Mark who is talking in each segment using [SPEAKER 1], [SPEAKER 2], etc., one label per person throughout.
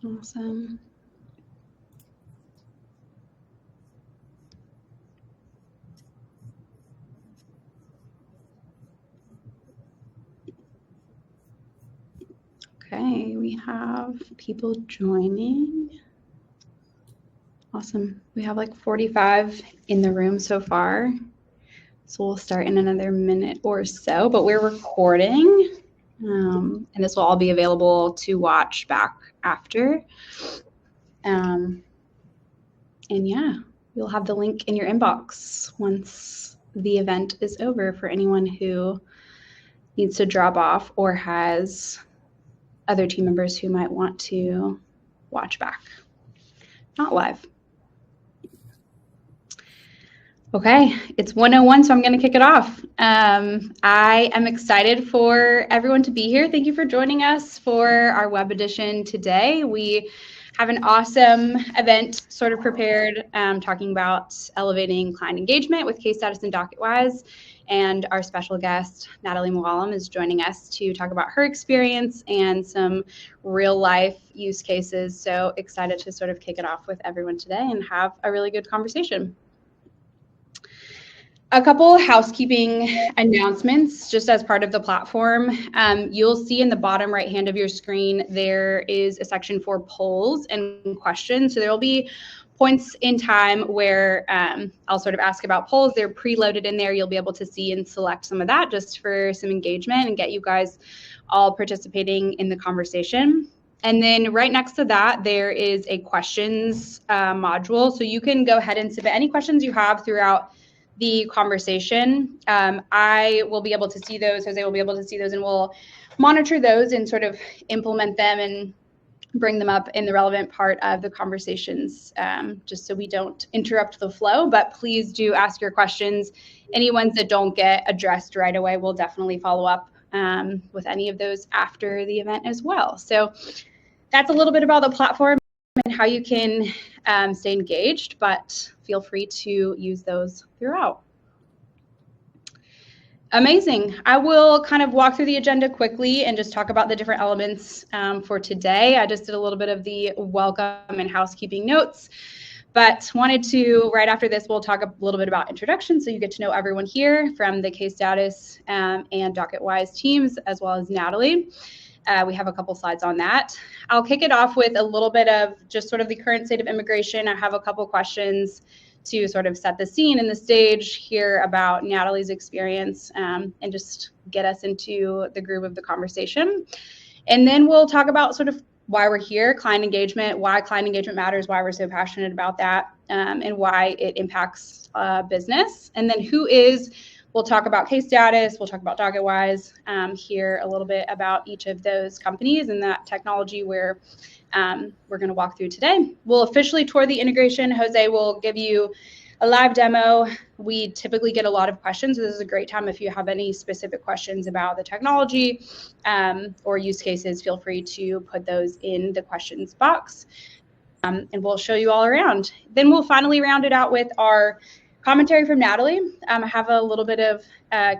[SPEAKER 1] Awesome. Okay, we have people joining. Awesome. We have like 45 in the room so far. So we'll start in another minute or so, but we're recording. And this will all be available to watch back after. And yeah, you'll have the link in your inbox once the event is over for anyone who needs to drop off or has other team members who might want to watch back. Not live. Okay, it's 1:01, so I'm going to kick it off. I am excited for everyone to be here. Thank you for joining us for our web edition today. We have an awesome event sort of prepared, talking about elevating client engagement with Case Status and Docketwise. And our special guest, Natalie Mualim, is joining us to talk about her experience and some real life use cases. So excited to sort of kick it off with everyone today and have a really good conversation. A couple housekeeping announcements just as part of the platform. You'll see in the bottom right hand of your screen, there is a section for polls and questions. So there will be points in time where I'll sort of ask about polls. They're preloaded in there. You'll be able to see and select some of that just for some engagement and get you guys all participating in the conversation. And then right next to that, there is a questions module. So you can go ahead and submit any questions you have throughout the conversation. I will be able to see those, Jose will be able to see those, and we'll monitor those and sort of implement them and bring them up in the relevant part of the conversations, just so we don't interrupt the flow. But please do ask your questions. Any ones that don't get addressed right away, we'll definitely follow up with any of those after the event as well. So that's a little bit about the platform and how you can stay engaged, but feel free to use those throughout. Amazing. I will kind of walk through the agenda quickly and just talk about the different elements for today. I just did a little bit of the welcome and housekeeping notes, but wanted to, right after this, we'll talk a little bit about introduction so you get to know everyone here from the Case Status and Docketwise teams, as well as Natalie. We have a couple slides on that. I'll kick it off with a little bit of just sort of the current state of immigration. I have a couple questions to sort of set the scene and the stage, hear about Natalie's experience, and just get us into the groove of the conversation. And then we'll talk about sort of why we're here, client engagement, why client engagement matters, why we're so passionate about that, and why it impacts business. And then who is. We'll talk about Case Status, we'll talk about Docketwise, hear a little bit about each of those companies and that technology we're going to walk through today. We'll officially tour the integration. Jose will give you a live demo. We typically get a lot of questions. This is a great time if you have any specific questions about the technology or use cases, feel free to put those in the questions box, and we'll show you all around. Then we'll finally round it out with our commentary from Natalie. I have a little bit of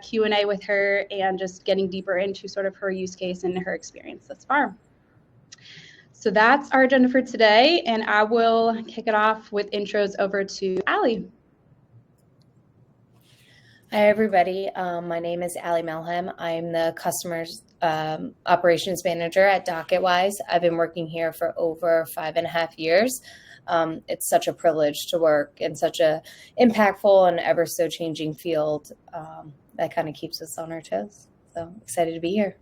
[SPEAKER 1] Q&A with her and just getting deeper into sort of her use case and her experience thus far. So that's our agenda for today, and I will kick it off with intros over to Allie.
[SPEAKER 2] Hi, everybody. My name is Allie Melhem. I'm the Customer Operations Manager at Docketwise. I've been working here for over 5.5 years. It's such a privilege to work in such a impactful and ever so changing field that kind of keeps us on our toes. So excited to be here.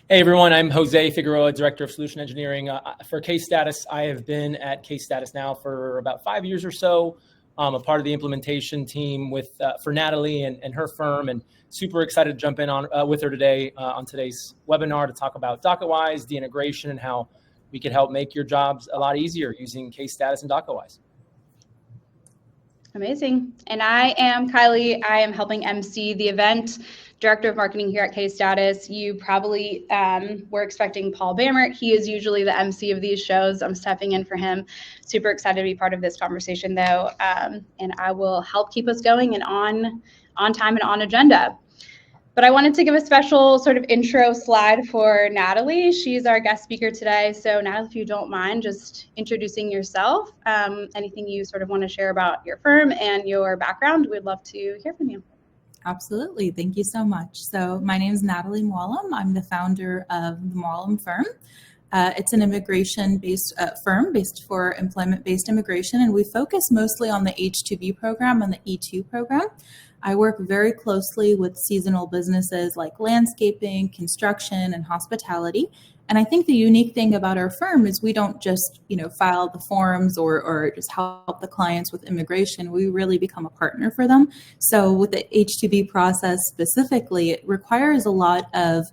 [SPEAKER 3] Hey everyone, I'm Jose Figueroa, Director of Solution Engineering. For Case Status, I have been at Case Status now for about 5 years or so. I'm a part of the implementation team for Natalie and her firm, and super excited to jump in on with her today on today's webinar to talk about Docketwise, the integration, and how we can help make your jobs a lot easier using Case Status and Docketwise.
[SPEAKER 1] Amazing. And I am Kylie. I am helping MC the event, Director of Marketing here at Case Status. You probably were expecting Paul Bammert. He is usually the MC of these shows. I'm stepping in for him. Super excited to be part of this conversation, though, and I will help keep us going and on time and on agenda. But I wanted to give a special sort of intro slide for Natalie. She's our guest speaker today. So Natalie, if you don't mind just introducing yourself, anything you sort of want to share about your firm and your background, we'd love to hear from you.
[SPEAKER 4] Absolutely. Thank you so much. So my name is Natalie Mwallam. I'm the founder of the Mwallam Firm. It's an immigration-based firm based for employment-based immigration, and we focus mostly on the H-2B program and the E-2 program. I work very closely with seasonal businesses like landscaping, construction, and hospitality. And I think the unique thing about our firm is we don't just, file the forms or just help the clients with immigration. We really become a partner for them. So with the H-2B process specifically, it requires a lot of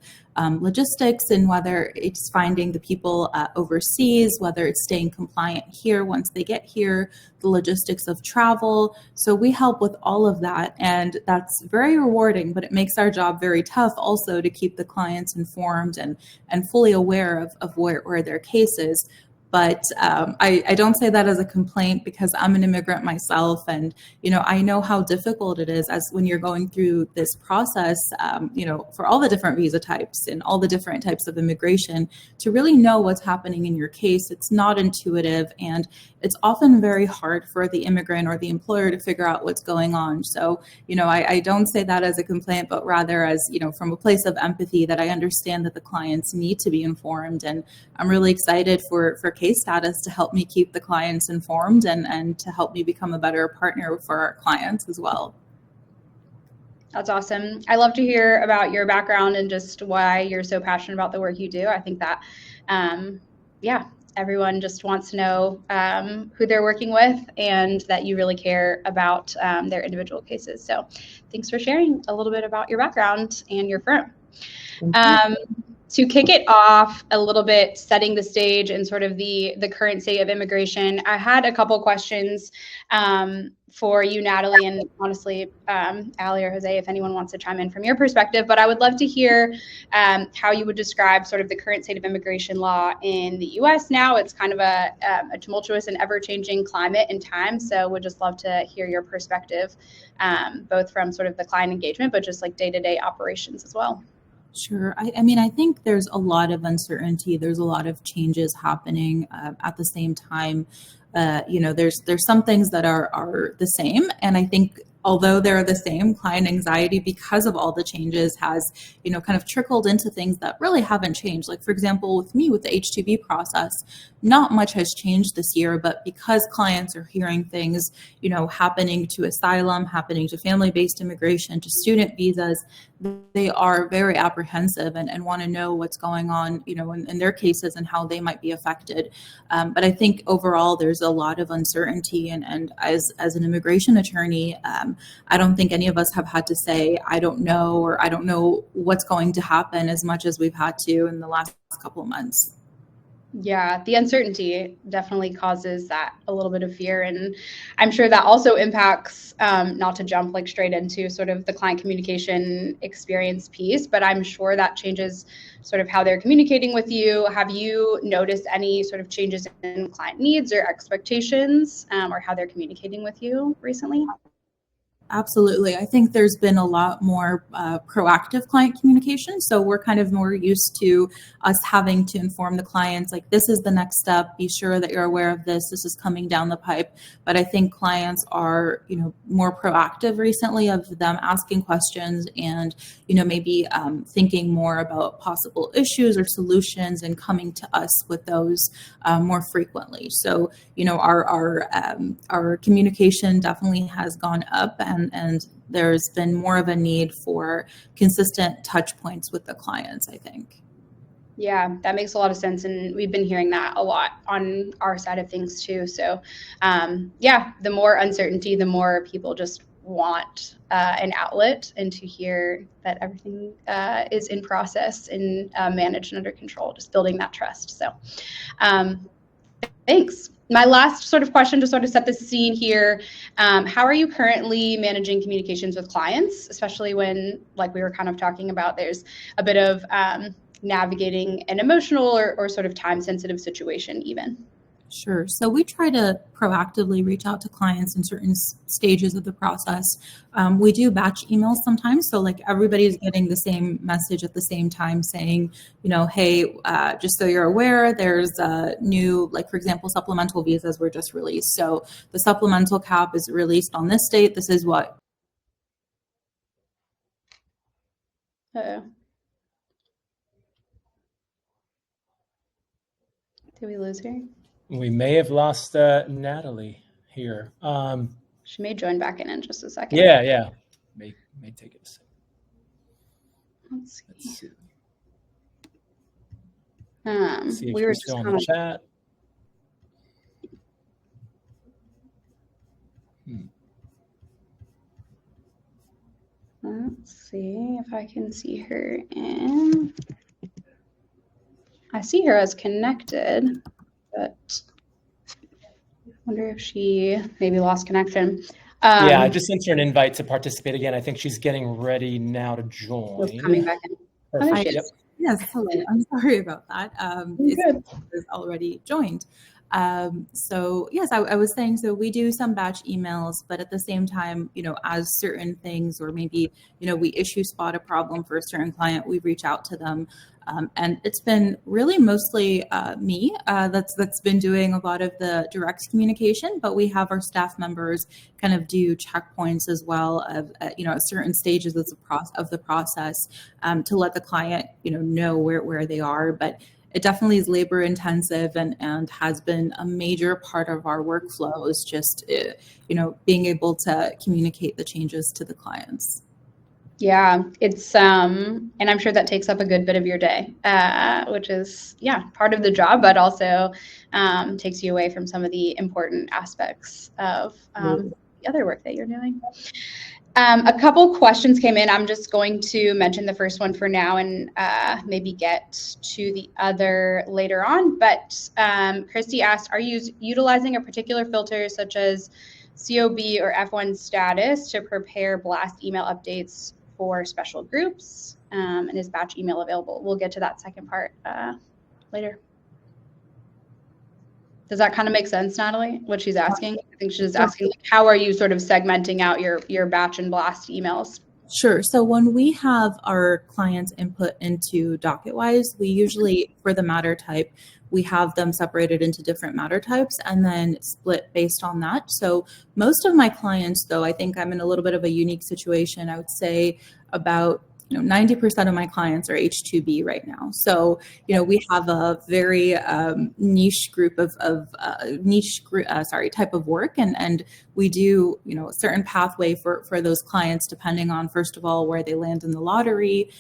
[SPEAKER 4] logistics, and whether it's finding the people overseas, whether it's staying compliant here once they get here, the logistics of travel. So we help with all of that, and that's very rewarding, but it makes our job very tough also to keep the clients informed and fully aware of where their case is. But I don't say that as a complaint, because I'm an immigrant myself, and I know how difficult it is as when you're going through this process, for all the different visa types and all the different types of immigration, to really know what's happening in your case. It's not intuitive, and it's often very hard for the immigrant or the employer to figure out what's going on. So I don't say that as a complaint, but rather as from a place of empathy, that I understand that the clients need to be informed, and I'm really excited for Case Status to help me keep the clients informed and to help me become a better partner for our clients as well.
[SPEAKER 1] That's awesome. I love to hear about your background and just why you're so passionate about the work you do. I think that, everyone just wants to know who they're working with, and that you really care about their individual cases. So thanks for sharing a little bit about your background and your firm. To kick it off a little bit, setting the stage and sort of the current state of immigration, I had a couple questions for you, Natalie, and honestly, Ali or Jose, if anyone wants to chime in from your perspective. But I would love to hear how you would describe sort of the current state of immigration law in the U.S. now. It's kind of a tumultuous and ever-changing climate and time, so would just love to hear your perspective, both from sort of the client engagement, but just like day-to-day operations as well.
[SPEAKER 4] Sure. I think there's a lot of uncertainty. There's a lot of changes happening at the same time. There's some things that are the same. And I think although they're the same, client anxiety, because of all the changes, has, kind of trickled into things that really haven't changed. Like, for example, with me, with the H-2B process, not much has changed this year, but because clients are hearing things, happening to asylum, happening to family-based immigration, to student visas, they are very apprehensive and want to know what's going on, in their cases and how they might be affected. But I think overall there's a lot of uncertainty, and as an immigration attorney, I don't think any of us have had to say, I don't know, or I don't know what's going to happen, as much as we've had to in the last couple of months.
[SPEAKER 1] Yeah, the uncertainty definitely causes that a little bit of fear. And I'm sure that also impacts, not to jump like straight into sort of the client communication experience piece, but I'm sure that changes sort of how they're communicating with you. Have you noticed any sort of changes in client needs or expectations, or how they're communicating with you recently?
[SPEAKER 4] Absolutely. I think there's been a lot more proactive client communication. So we're kind of more used to us having to inform the clients, like, this is the next step, be sure that you're aware of this is coming down the pipe. But I think clients are, more proactive recently, of them asking questions and, maybe thinking more about possible issues or solutions and coming to us with those more frequently. So, our communication definitely has gone up, and there's been more of a need for consistent touch points with the clients, I think.
[SPEAKER 1] Yeah, that makes a lot of sense. And we've been hearing that a lot on our side of things too. So the more uncertainty, the more people just want an outlet, and to hear that everything is in process and managed and under control, just building that trust. So thanks. My last sort of question to sort of set the scene here, how are you currently managing communications with clients, especially when, like we were kind of talking about, there's a bit of navigating an emotional or sort of time-sensitive situation even?
[SPEAKER 4] Sure. So we try to proactively reach out to clients in certain stages of the process. We do batch emails sometimes. So like everybody's getting the same message at the same time saying, hey, just so you're aware, there's a new, like for example, supplemental visas were just released. So the supplemental cap is released on this date. This is what.
[SPEAKER 1] Uh-oh. Did we lose her?
[SPEAKER 3] We may have lost Natalie here.
[SPEAKER 1] She may join back in just a second.
[SPEAKER 3] Yeah. May take it a second.
[SPEAKER 1] Let's see.
[SPEAKER 3] See if
[SPEAKER 1] we were
[SPEAKER 3] she's still on the chat.
[SPEAKER 1] Let's see if I can see her in. I see her as connected, but I wonder if she maybe lost connection.
[SPEAKER 3] Yeah, I just sent her an invite to participate again. I think she's getting ready now to join.
[SPEAKER 1] Coming back in.
[SPEAKER 3] Perfect.
[SPEAKER 4] Yep. Yes, hello. I'm sorry about that. It's already joined. So yes, I was saying, so we do some batch emails, but at the same time, as certain things, or maybe, we spot a problem for a certain client, we reach out to them. And it's been really mostly me that's been doing a lot of the direct communication, but we have our staff members kind of do checkpoints as well of at certain stages of the process to let the client know where they are. But it definitely is labor intensive and has been a major part of our workflow is just being able to communicate the changes to the clients.
[SPEAKER 1] Yeah, it's and I'm sure that takes up a good bit of your day, which is part of the job, but also takes you away from some of the important aspects of the other work that you're doing. A couple questions came in. I'm just going to mention the first one for now and maybe get to the other later on. But Christy asked, are you utilizing a particular filter such as COB or F1 status to prepare blast email updates for special groups? And is batch email available? We'll get to that second part later. Does that kind of make sense, Natalie, what she's asking? I think she's asking, like, how are you sort of segmenting out your batch and blast emails?
[SPEAKER 4] Sure. So when we have our clients input into Docketwise, we usually, for the matter type, we have them separated into different matter types and then split based on that. So most of my clients, though, I think I'm in a little bit of a unique situation. I would say about 90% of my clients are H2B right now. So, we have a very niche group of type of work. And we do, a certain pathway for those clients, depending on, first of all, where they land in the lottery,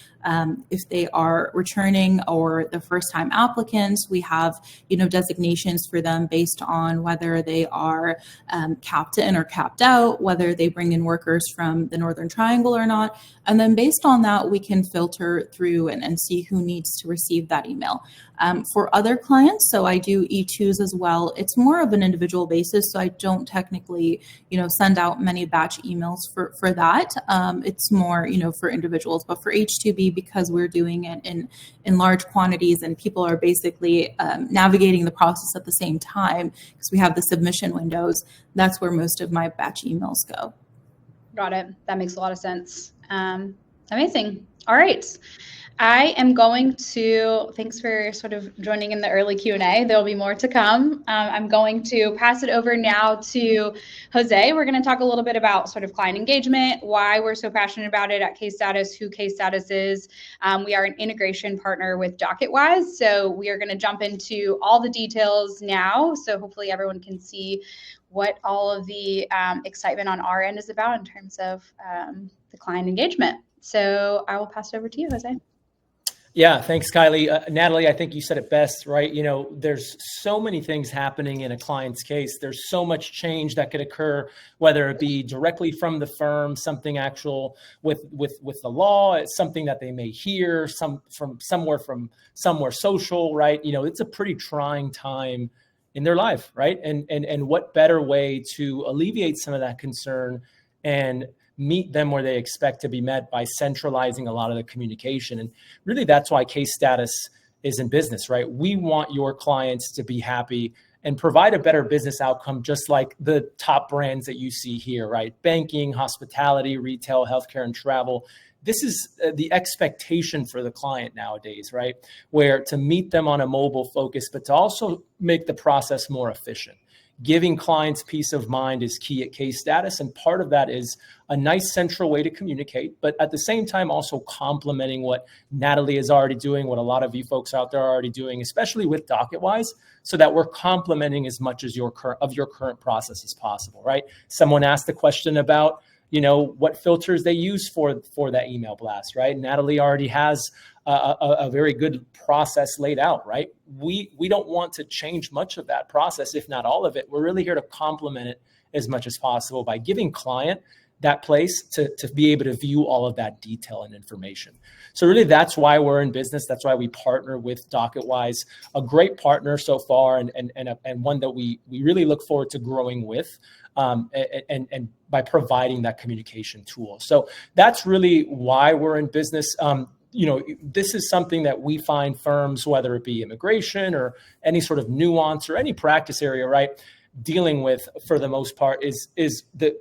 [SPEAKER 4] if they are returning or the first time applicants. We have, designations for them based on whether they are capped in or capped out, whether they bring in workers from the Northern Triangle or not. And then based on that, we can filter through and see who needs to receive that email. For other clients, so I do E2s as well. It's more of an individual basis, so I don't technically, send out many batch emails for that. It's more, for individuals. But for H2B, because we're doing it in large quantities and people are basically navigating the process at the same time, because we have the submission windows, that's where most of my batch emails go.
[SPEAKER 1] Got it. That makes a lot of sense. Amazing. All right. I am going to, thanks for sort of joining in the early Q&A. There'll be more to come. I'm going to pass it over now to Jose. We're going to talk a little bit about sort of client engagement, why we're so passionate about it at Case Status, who Case Status is. We are an integration partner with Docketwise. So we are going to jump into all the details now. So hopefully everyone can see what all of the excitement on our end is about in terms of the client engagement. So I will pass it over to you, Jose.
[SPEAKER 3] Yeah, thanks, Kylie. Natalie, I think you said it best, right? There's so many things happening in a client's case. There's so much change that could occur, whether it be directly from the firm, something actual with the law, it's something that they may hear from somewhere social, right? It's a pretty trying time in their life, right? And what better way to alleviate some of that concern and meet them where they expect to be met by centralizing a lot of the communication. And really, that's why Case Status is in business, right? We want your clients to be happy and provide a better business outcome, just like the top brands that you see here, right? Banking, hospitality, retail, healthcare, and travel. This is the expectation for the client nowadays, right? Where to meet them on a mobile focus, but to also make the process more efficient. Giving clients peace of mind is key at Case Status, and part of that is a nice central way to communicate, but at the same time also complementing what Natalie is already doing, what a lot of you folks out there are already doing, especially with Docketwise, so that we're complementing as much as your current process as possible, right? Someone asked a question about, what filters they use for that email blast, right? Natalie already has a very good process laid out, right? We don't want to change much of that process, if not all of it. We're really here to complement it as much as possible by giving client that place to be able to view all of that detail and information. So really that's why we're in business. That's why we partner with Docketwise, a great partner so far, and one that we really look forward to growing with, and by providing that communication tool. So that's really why we're in business. This is something that we find firms, whether it be immigration or any sort of nuance or any practice area, right, dealing with for the most part is the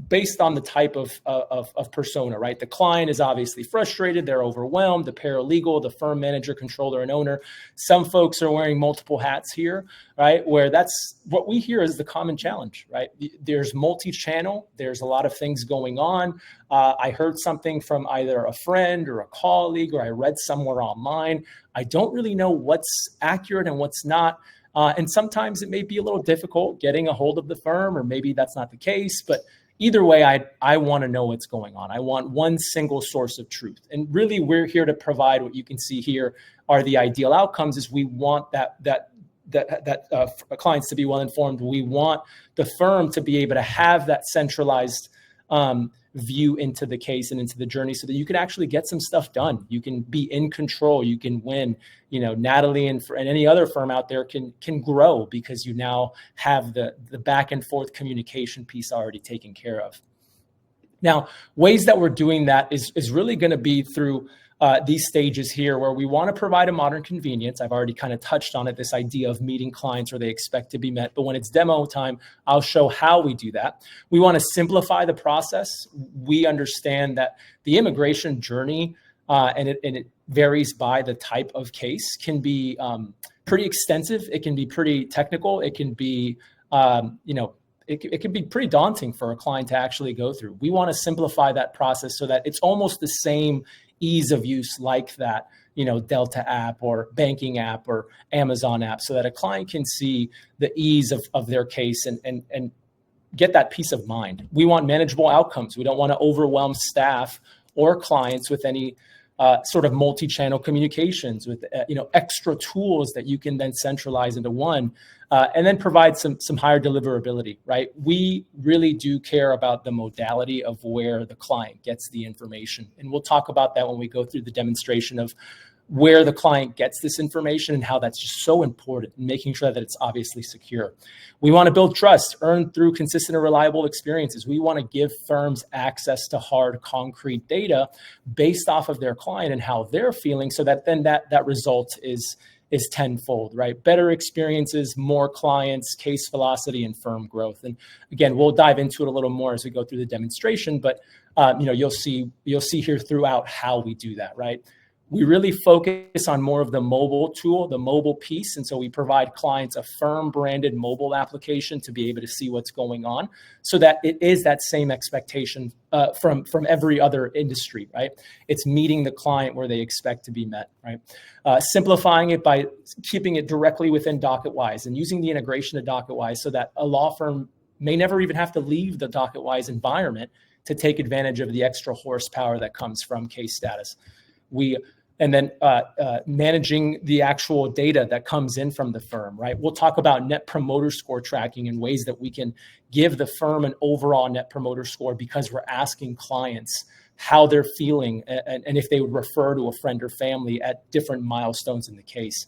[SPEAKER 3] based on the type of persona, right? The client is obviously frustrated, they're overwhelmed, the paralegal, the firm manager, controller, and owner. Some folks are wearing multiple hats here, right? Where that's what we hear is the common challenge, right? There's multi-channel, there's a lot of things going on. I heard something from either a friend or a colleague, or I read somewhere online. I don't really know what's accurate and what's not. And sometimes it may be a little difficult getting a hold of the firm, or maybe that's not the case, but either way, I want to know what's going on. I want one single source of truth. And really, we're here to provide what you can see here are the ideal outcomes. Is we want that clients to be well informed. We want the firm to be able to have that centralized view into the case and into the journey, so that you can actually get some stuff done. You can be in control. You can win. Natalie and any other firm out there can grow because you now have the back and forth communication piece already taken care of. Now, ways that we're doing that is really going to be through these stages here, where we want to provide a modern convenience. I've already kind of touched on it, this idea of meeting clients where they expect to be met. But when it's demo time, I'll show how we do that. We want to simplify the process. We understand that the immigration journey, and it varies by the type of case, can be pretty extensive. It can be pretty technical. It can be, it can be pretty daunting for a client to actually go through. We want to simplify that process so that it's almost the same ease of use like that, Delta app or banking app or Amazon app, so that a client can see the ease of their case and get that peace of mind. We want manageable outcomes. We don't want to overwhelm staff or clients with any sort of multi-channel communications with extra tools that you can then centralize into one, and then provide some higher deliverability, right? We really do care about the modality of where the client gets the information, and we'll talk about that when we go through the demonstration of where the client gets this information and how that's just so important, and making sure that it's obviously secure. We want to build trust earned through consistent and reliable experiences. We want to give firms access to hard, concrete data based off of their client and how they're feeling, so that then that result is tenfold, right? Better experiences, more clients, case velocity, and firm growth. And again, we'll dive into it a little more as we go through the demonstration, but you'll see here throughout how we do that, right? We really focus on more of the mobile tool, the mobile piece. And so we provide clients a firm branded mobile application to be able to see what's going on, so that it is that same expectation from every other industry, right? It's meeting the client where they expect to be met, right? Simplifying it by keeping it directly within Docketwise and using the integration of Docketwise, so that a law firm may never even have to leave the Docketwise environment to take advantage of the extra horsepower that comes from Case Status. And then managing the actual data that comes in from the firm, right? We'll talk about net promoter score tracking and ways that we can give the firm an overall net promoter score, because we're asking clients how they're feeling and if they would refer to a friend or family at different milestones in the case.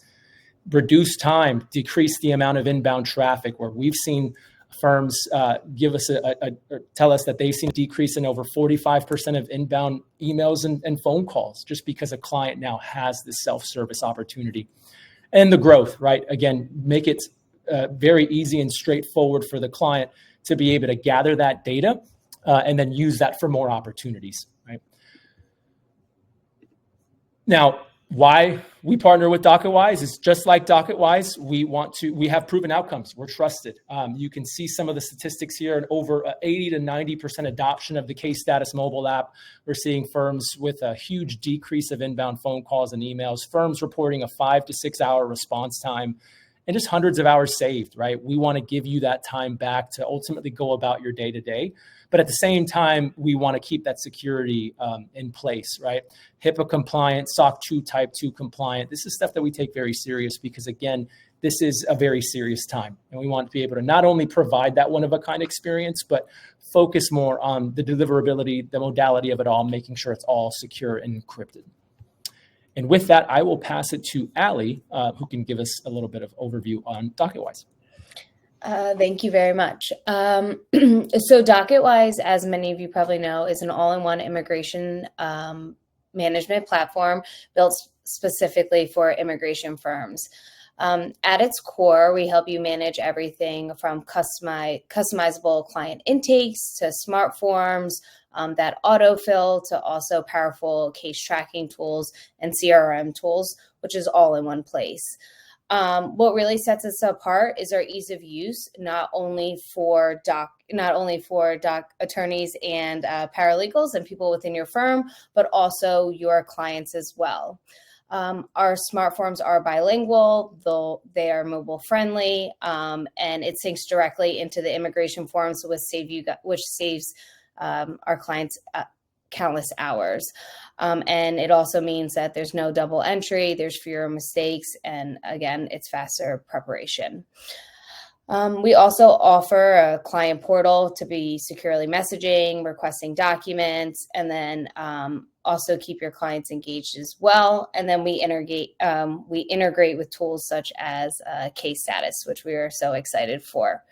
[SPEAKER 3] Reduce time, decrease the amount of inbound traffic, where we've seen firms give us tell us that they've seen a decrease in over 45% of inbound emails and phone calls, just because a client now has this self-service opportunity. And the growth, right? Again, make it very easy and straightforward for the client to be able to gather that data and then use that for more opportunities, right? Now, why we partner with Docketwise is just like Docketwise. We have proven outcomes. We're trusted. You can see some of the statistics here, and over 80 to 90% adoption of the Case Status mobile app. We're seeing firms with a huge decrease of inbound phone calls and emails, firms reporting a 5 to 6 hour response time, and just hundreds of hours saved, right? We want to give you that time back to ultimately go about your day to day. But at the same time, we want to keep that security in place, right? HIPAA compliant, SOC 2 Type 2 compliant. This is stuff that we take very serious because, again, this is a very serious time. And we want to be able to not only provide that one-of-a-kind experience, but focus more on the deliverability, the modality of it all, making sure it's all secure and encrypted. And with that, I will pass it to Allie, who can give us a little bit of overview on Docketwise.
[SPEAKER 2] Thank you very much. So Docketwise, as many of you probably know, is an all-in-one immigration management platform built specifically for immigration firms. At its core, we help you manage everything from customizable client intakes to smart forms, that autofill, to also powerful case tracking tools and CRM tools, which is all in one place. What really sets us apart is our ease of use, not only for attorneys and paralegals and people within your firm, but also your clients as well. Our smart forms are bilingual, though they are mobile friendly, and it syncs directly into the immigration forms, which saves our clients countless hours. And it also means that there's no double entry, there's fewer mistakes, and again, it's faster preparation. We also offer a client portal to be securely messaging, requesting documents, and then also keep your clients engaged as well. And then we integrate with tools such as Case Status, which we are so excited for.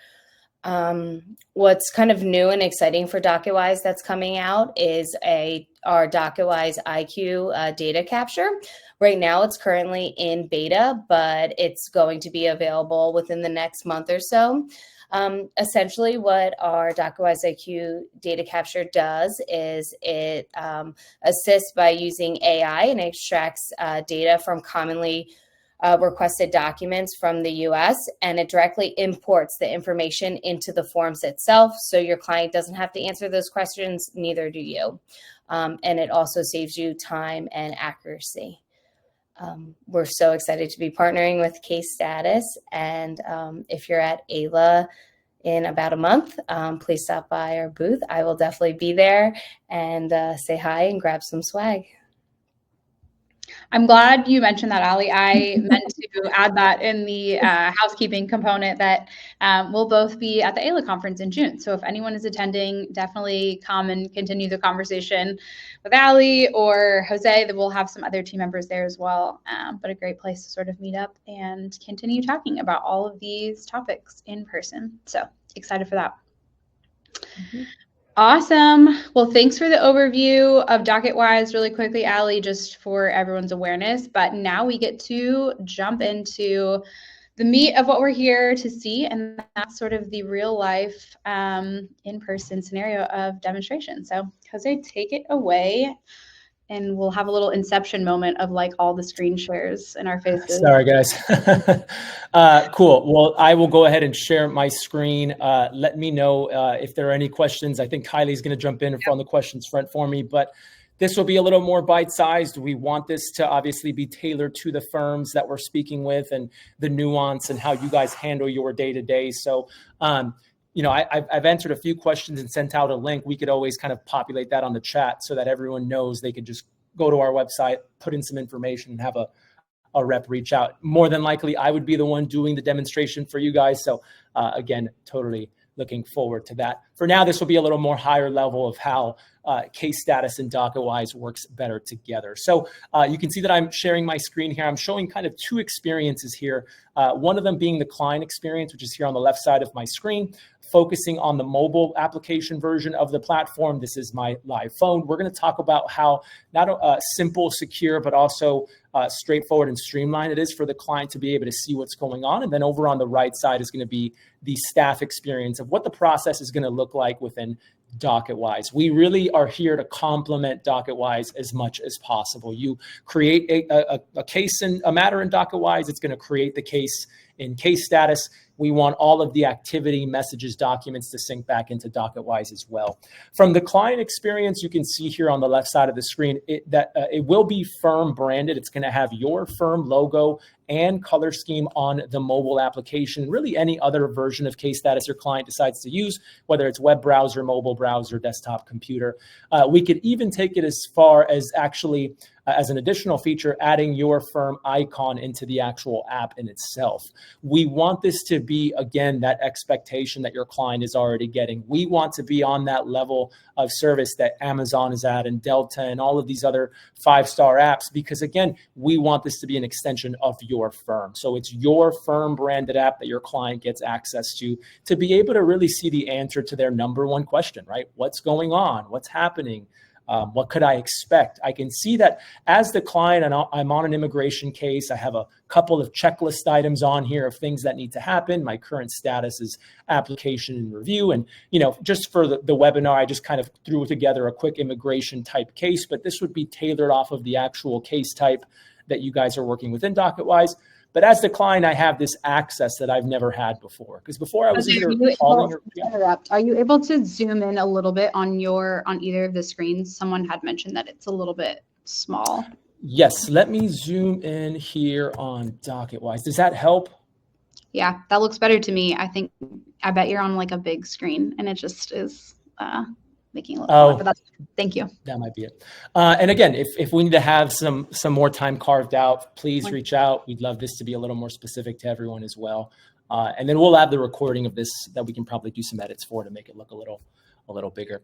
[SPEAKER 2] What's kind of new and exciting for Docketwise that's coming out is our Docketwise IQ data capture. Right now, it's currently in beta, but it's going to be available within the next month or so. Essentially, what our Docketwise IQ data capture does is it assists by using AI and extracts data from commonly requested documents from the US, and it directly imports the information into the forms itself. So your client doesn't have to answer those questions, neither do you. And it also saves you time and accuracy. We're so excited to be partnering with Case Status. And if you're at AILA in about a month, please stop by our booth. I will definitely be there and say hi and grab some swag.
[SPEAKER 1] I'm glad you mentioned that, Allie. I meant to add that in the housekeeping component that we'll both be at the AILA conference in June. So if anyone is attending, definitely come and continue the conversation with Allie or Jose. That we'll have some other team members there as well. But a great place to sort of meet up and continue talking about all of these topics in person. So excited for that. Mm-hmm. Awesome. Well, thanks for the overview of Docketwise really quickly, Allie, just for everyone's awareness. But now we get to jump into the meat of what we're here to see, and that's sort of the real life in-person scenario of demonstration. So Jose, take it away, and we'll have a little inception moment of like all the screen shares in our faces.
[SPEAKER 3] Sorry, guys. Cool. Well, I will go ahead and share my screen. Let me know if there are any questions. I think Kylie's going to jump in on the questions front for me, but this will be a little more bite-sized. We want this to obviously be tailored to the firms that we're speaking with and the nuance and how you guys handle your day-to-day. So, you know, I've answered a few questions and sent out a link. We could always kind of populate that on the chat so that everyone knows they could just go to our website, put in some information, and have a rep reach out. More than likely, I would be the one doing the demonstration for you guys. So again, totally looking forward to that. For now, this will be a little more higher level of how Case Status and Docketwise works better together. So you can see that I'm sharing my screen here. I'm showing kind of two experiences here. One of them being the client experience, which is here on the left side of my screen, focusing on the mobile application version of the platform. This is my live phone. We're going to talk about how not simple, secure, but also straightforward and streamlined it is for the client to be able to see what's going on. And then over on the right side is going to be the staff experience of what the process is going to look like within Docketwise. We really are here to complement Docketwise as much as possible. You create a case and a matter in Docketwise, it's going to create the case in Case Status. We want all of the activity, messages, documents to sync back into Docketwise as well. From the client experience, you can see here on the left side of the screen that it will be firm branded. It's going to have your firm logo and color scheme on the mobile application, really any other version of Case Status your client decides to use, whether it's web browser, mobile browser, desktop computer. We could even take it as far as actually, as an additional feature, adding your firm icon into the actual app in itself. We want this to be, again, that expectation that your client is already getting. We want to be on that level of service that Amazon is at and Delta and all of these other 5-star apps, because again, we want this to be an extension of your firm. So it's your firm branded app that your client gets access to be able to really see the answer to their number one question, right? What's going on? What's happening? What could I expect? I can see that as the client, and I'm on an immigration case. I have a couple of checklist items on here of things that need to happen. My current status is application and review. And, just for the webinar, I just kind of threw together a quick immigration type case, but this would be tailored off of the actual case type that you guys are working within Docketwise. But as the client, I have this access that I've never had before. Because before I was either calling or
[SPEAKER 1] interrupt. Are you able to zoom in a little bit on either of the screens? Someone had mentioned that it's a little bit small.
[SPEAKER 3] Yes, let me zoom in here on Docketwise. Does that help?
[SPEAKER 1] Yeah, that looks better to me. I bet you're on like a big screen and it just is making a little more, but thank you.
[SPEAKER 3] That might be it. And again, if we need to have some more time carved out, please reach out. We'd love this to be a little more specific to everyone as well. And then we'll have the recording of this that we can probably do some edits for to make it look a little bigger.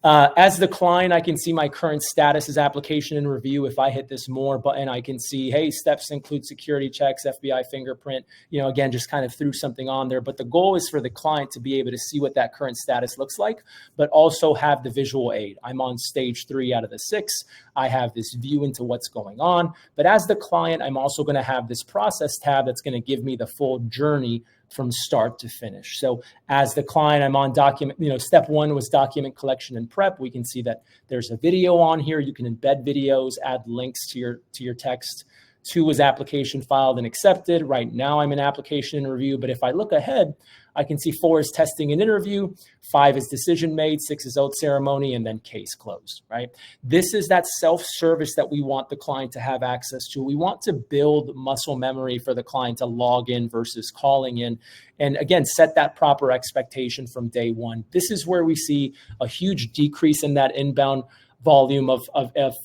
[SPEAKER 3] As the client, I can see my current status as application and review. If I hit this more button, I can see, hey, steps include security checks, FBI fingerprint, again, just kind of threw something on there. But the goal is for the client to be able to see what that current status looks like, but also have the visual aid. I'm on stage 3 out of the 6. I have this view into what's going on. But as the client, I'm also going to have this process tab that's going to give me the full journey from start to finish. So as the client, I'm on document, step 1 was document collection and prep. We can see that there's a video on here. You can embed videos, add links to your text. 2 was application filed and accepted. Right now I'm in application and review, but if I look ahead, I can see 4 is testing and interview, 5 is decision made, 6 is oath ceremony, and then case closed, right? This is that self-service that we want the client to have access to. We want to build muscle memory for the client to log in versus calling in. And again, set that proper expectation from day one. This is where we see a huge decrease in that inbound volume of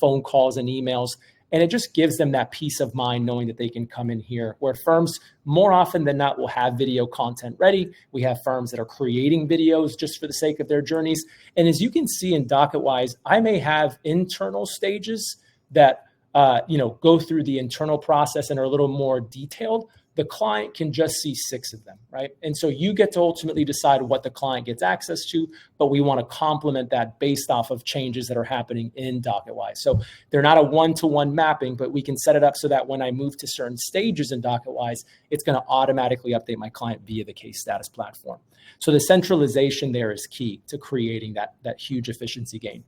[SPEAKER 3] phone calls and emails. And it just gives them that peace of mind knowing that they can come in here, where firms more often than not will have video content ready. We have firms that are creating videos just for the sake of their journeys. And as you can see in Docketwise, I may have internal stages that go through the internal process and are a little more detailed. The client can just see 6 of them, right? And so you get to ultimately decide what the client gets access to, but we want to complement that based off of changes that are happening in Docketwise. So they're not a one-to-one mapping, but we can set it up so that when I move to certain stages in Docketwise, it's going to automatically update my client via the Case Status platform. So the centralization there is key to creating that huge efficiency gain.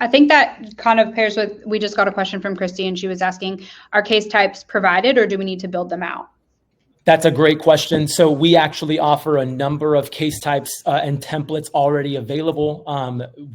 [SPEAKER 1] I think that kind of pairs with, we just got a question from Christy and she was asking, are case types provided or do we need to build them out?
[SPEAKER 3] That's a great question. So we actually offer a number of case types and templates already available.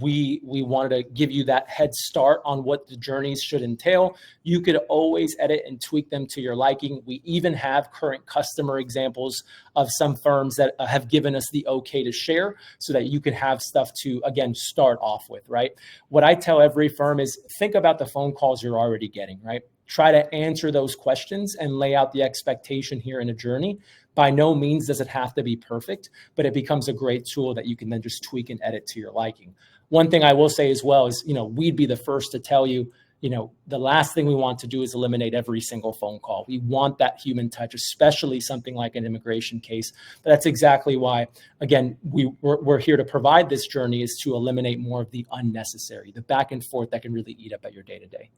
[SPEAKER 3] We wanted to give you that head start on what the journeys should entail. You could always edit and tweak them to your liking. We even have current customer examples of some firms that have given us the okay to share so that you can have stuff to, again, start off with, right? What I tell every firm is think about the phone calls you're already getting, right? Try to answer those questions and lay out the expectation here in a journey. By no means does it have to be perfect, but it becomes a great tool that you can then just tweak and edit to your liking. one thing I will say as well is, we'd be the first to tell you, the last thing we want to do is eliminate every single phone call. We want that human touch, especially something like an immigration case. But that's exactly why, again, we're here to provide this journey, is to eliminate more of the unnecessary, the back and forth that can really eat up at your day-to-day.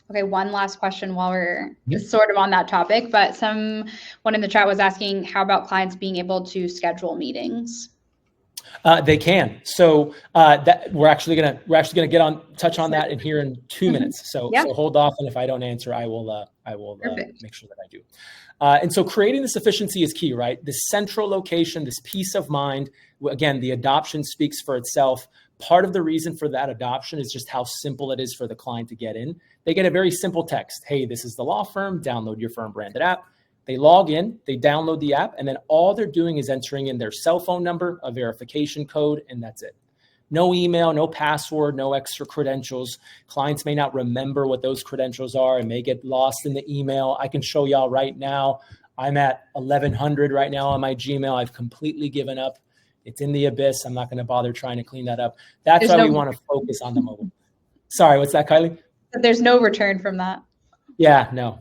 [SPEAKER 1] Okay, one last question while we're sort of on that topic, but someone in the chat was asking, how about clients being able to schedule meetings?
[SPEAKER 3] They can. So that we're actually gonna touch on that here in 2 minutes. So hold off, and if I don't answer, I will make sure that I do. And so creating this efficiency is key, right? This central location, this peace of mind. Again, the adoption speaks for itself. Part of the reason for that adoption is just how simple it is for the client to get in. They get a very simple text. Hey, this is the law firm. Download your firm branded app. They log in, they download the app, and then all they're doing is entering in their cell phone number, a verification code, and that's it. No email, no password, no extra credentials. Clients may not remember what those credentials are and may get lost in the email. I can show y'all right now. I'm at 1100 right now on my Gmail. I've completely given up. It's in the abyss. I'm not going to bother trying to clean that up. That's why we want to focus on the mobile. Sorry, what's that, Kylie?
[SPEAKER 1] There's no return from that.
[SPEAKER 3] Yeah, no.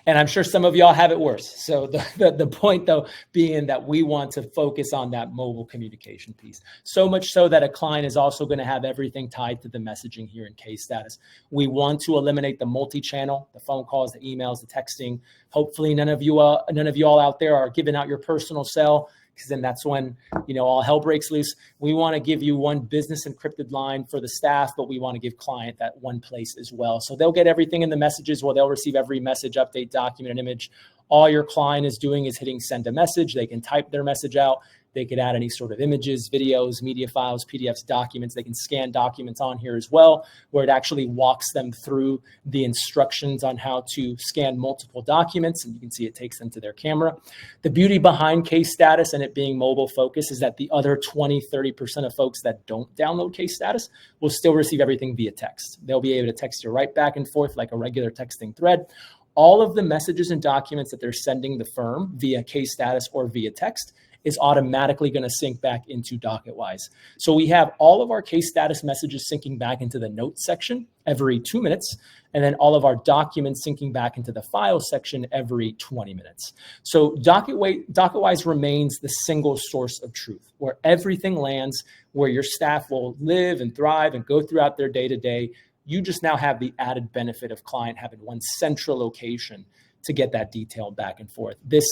[SPEAKER 3] And I'm sure some of y'all have it worse. So the point, though, being that we want to focus on that mobile communication piece. So much so that a client is also going to have everything tied to the messaging here in Case Status. We want to eliminate the multi-channel, the phone calls, the emails, the texting. Hopefully none of you all out there are giving out your personal cell, because then that's when, all hell breaks loose. We want to give you one business encrypted line for the staff, but we want to give client that one place as well. So they'll get everything in the messages. Well, they'll receive every message, update, document, and image. All your client is doing is hitting send a message. They can type their message out. They could add any sort of images, videos, media files, PDFs, documents. They can scan documents on here as well, where it actually walks them through the instructions on how to scan multiple documents. And you can see it takes them to their camera. The beauty behind Case Status and it being mobile focused is that the other 20-30% of folks that don't download Case Status will still receive everything via text. They'll be able to text you right back and forth like a regular texting thread. All of the messages and documents that they're sending the firm via Case Status or via text is automatically going to sync back into Docketwise. So we have all of our Case Status messages syncing back into the notes section every 2 minutes, and then all of our documents syncing back into the file section every 20 minutes. So Docketwise remains the single source of truth, where everything lands, where your staff will live and thrive and go throughout their day-to-day. You just now have the added benefit of client having one central location to get that detail back and forth. This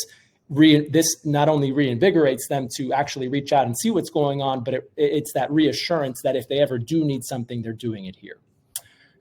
[SPEAKER 3] not only reinvigorates them to actually reach out and see what's going on, but it's that reassurance that if they ever do need something, they're doing it here.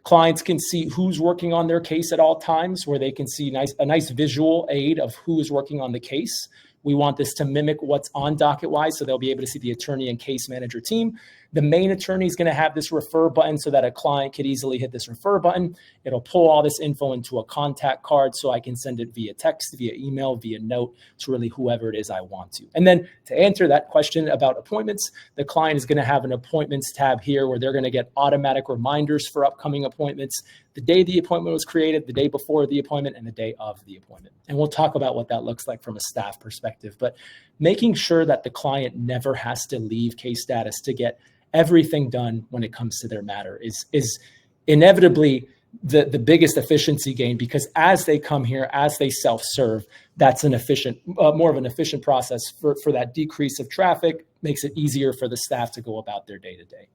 [SPEAKER 3] Clients can see who's working on their case at all times, where they can see a nice visual aid of who is working on the case. We want this to mimic what's on Docketwise, so they'll be able to see the attorney and case manager team. The main attorney is going to have this refer button so that a client could easily hit this refer button. It'll pull all this info into a contact card so I can send it via text, via email, via note to really whoever it is I want to. And then to answer that question about appointments, the client is going to have an appointments tab here where they're going to get automatic reminders for upcoming appointments, the day the appointment was created, the day before the appointment, and the day of the appointment. And we'll talk about what that looks like from a staff perspective, but making sure that the client never has to leave Case Status to get everything done when it comes to their matter is inevitably the biggest efficiency gain, because as they come here, as they self-serve, that's an efficient, more of an efficient process for that decrease of traffic, makes it easier for the staff to go about their day-to-day.